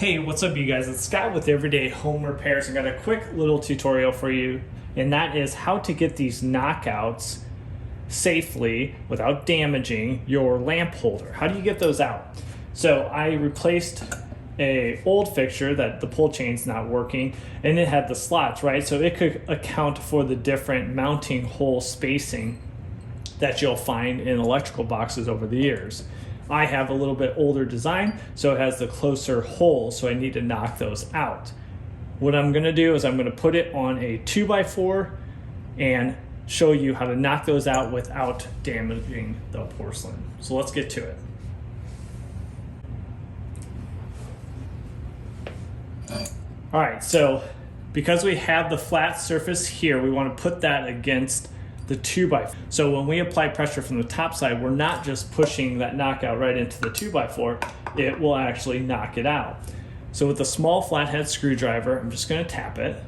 Hey, what's up you guys? It's Scott with Everyday Home Repairs. I got a quick little tutorial for you, and that is how to get these knockouts safely without damaging your lamp holder. How do you get those out? So I replaced a old fixture that the pull chain's not working, and it had the slots, right? So it could account for the different mounting hole spacing that you'll find in electrical boxes over the years. I have a little bit older design, so it has the closer holes, so I need to knock those out. What I'm gonna do is I'm gonna put it on a 2x4 and show you how to knock those out without damaging the porcelain. So let's get to it. All right, so because we have the flat surface here, we wanna put that against the 2x4. So when we apply pressure from the top side, we're not just pushing that knockout right into the 2x4, it will actually knock it out. So with a small flathead screwdriver, I'm just gonna tap it.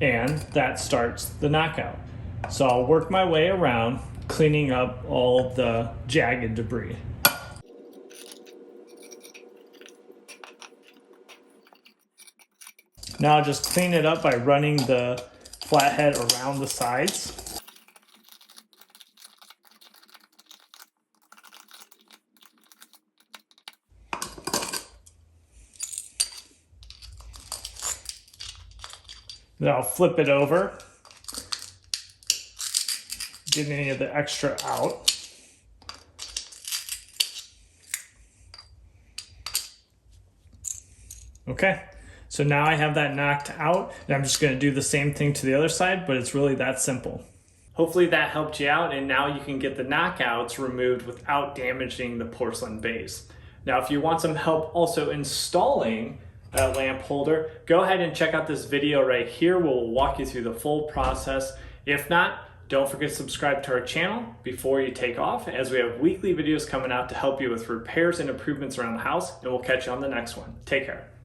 And that starts the knockout. So I'll work my way around, cleaning up all the jagged debris. Now I'll just clean it up by running the flathead around the sides. Then I'll flip it over, get any of the extra out. Okay. So now I have that knocked out, and I'm just gonna do the same thing to the other side, but it's really that simple. Hopefully that helped you out, and now you can get the knockouts removed without damaging the porcelain base. Now, if you want some help also installing that lamp holder, go ahead and check out this video right here. We'll walk you through the full process. If not, don't forget to subscribe to our channel before you take off, as we have weekly videos coming out to help you with repairs and improvements around the house, and we'll catch you on the next one. Take care.